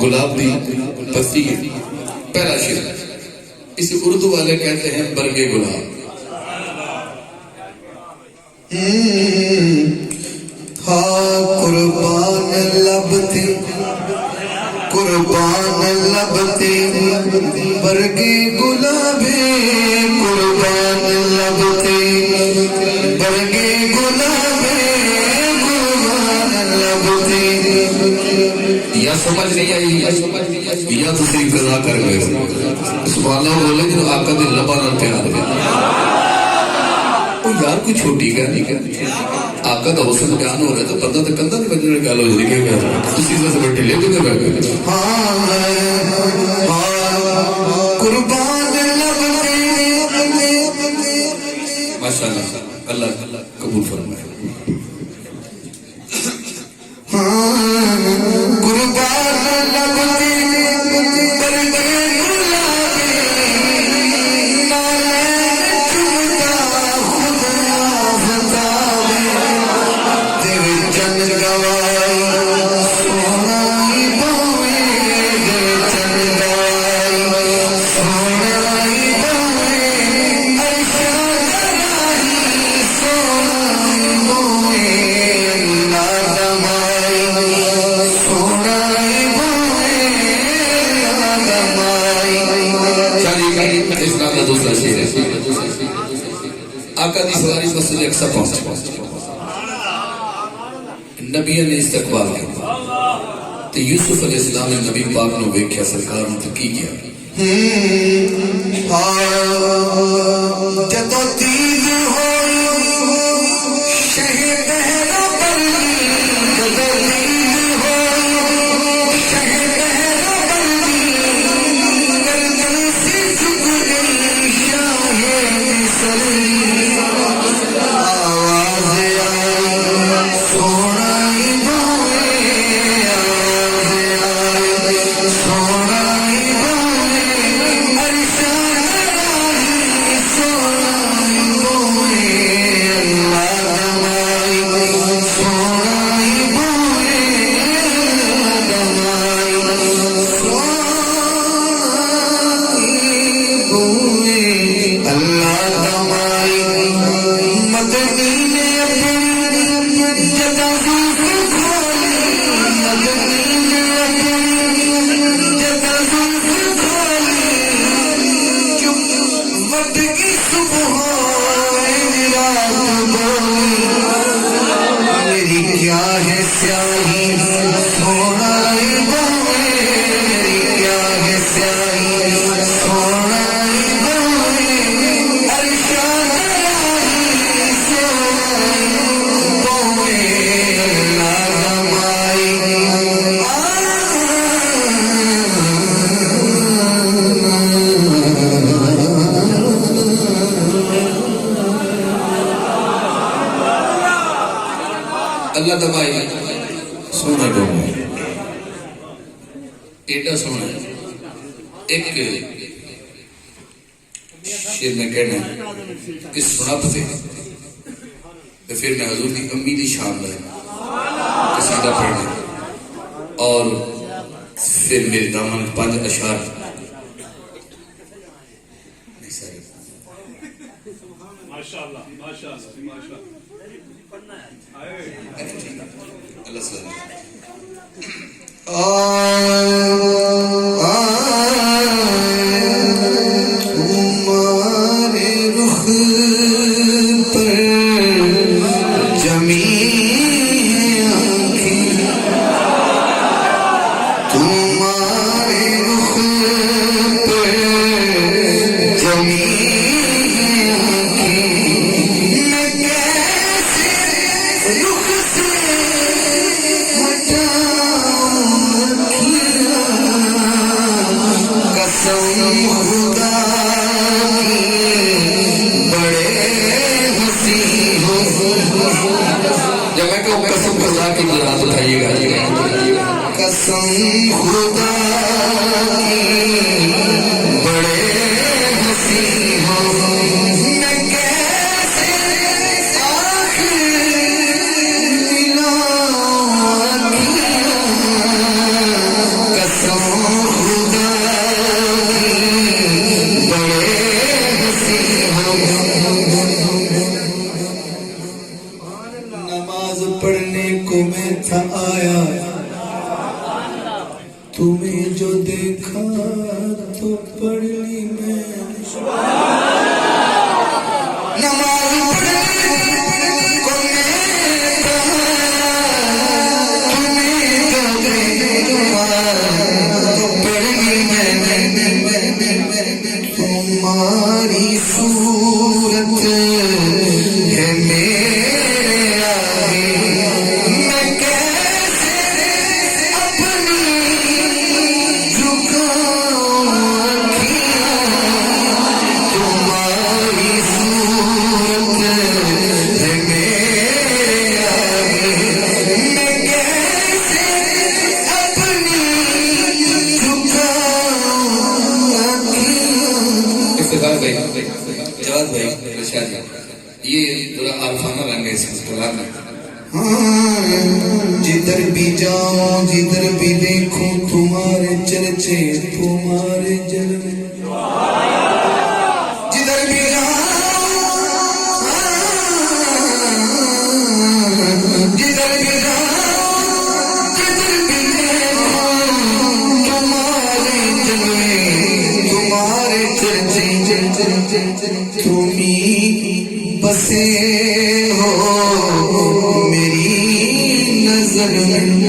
گلاب دی پتی ہے پہلا شعر اسے اردو والے کہتے ہیں برگے گلاب قربان لبتے برگے گلابے قربان لبتے برگے گلابے قربان لبتے یا سمجھ نہیں آئی یا تسی قضا کر گئے سبحان اللہ بولے جو آقا دے لبا نہ پیار ہے وہ یار کوئی چھوٹی گیا نہیں آقا دا حسن بیان ہو رہا ہے تو بندہ تو کندہ نہیں بجنے گیا لو جلگے گیا اسی سے بٹھے لے کے بیٹھ گئے قربان لبتے ماشاءاللہ اللہ قبول فرمائے آقا دی سواری مسجد اقصی پہنچ نبی نے استقبال کیا تو یوسف علیہ السلام نے نبی پاک نے ویکھیا سرکار نے تو کی کیا جدو تیز ہوئی شہد ہے بلی جدو تیز ہوئی شہد ہے بلی گردن سے جھک گئی شاہ سلی اللہ دبائی سونا ڈوما ایڈا سونا ایک شیر میں کہنا ہے کہ سنا پتے تو پھر میں حضور کی امی دی شان ہے قصیدہ پڑھنا اور پھر میرے دامن 5 اشعار ماشاءاللہ ماشاءاللہ ماشاءاللہ اللہ سلام تمہارے رخ پہ جمی آنکھیں، میں کیسے رخ سے ہٹاؤں اکھیاں، قسم خدا کی بڑے ہنسی ہو. جب میں کہوں قسم خدا کی تو ہاتھ اٹھائیے گا. قسم خدا کی بڑے ہنسی ہو، میں کیسے آخر ملاؤں اکھیاں، قسم خدا کی بڑے ہنسی ہو. نماز پڑھنے کو میں تھا آیا، تمہیں جو دیکھا تو پڑھ لی میں. نماز پڑھنے کو میں تھا آیا، تمہیں جو دیکھا تو پڑھ لی میں. تمہاری صورت ہے میرے آگے، میں کیسے اپنی جھکاؤں اکھیاں. تمہاری صورت ہے میرے آگے، میں کیسے اپنی جھکاؤں اکھیاں. افتخار بھائی، جواد بھائی، رشاد بھائی، یہ ذرا عارفانہ رنگ ہے اس کلام میں. جدھر بھی جاؤں جدھر بھی دیکھوں تمہارے چرچے تمہارے جلوے. جدھر بھی جاؤں جدھر بھی جاؤں جدھر بھی دیکھوں تمہارے جلوے تمہارے چرچے. تم ہی بسے ہو میری نظر میں.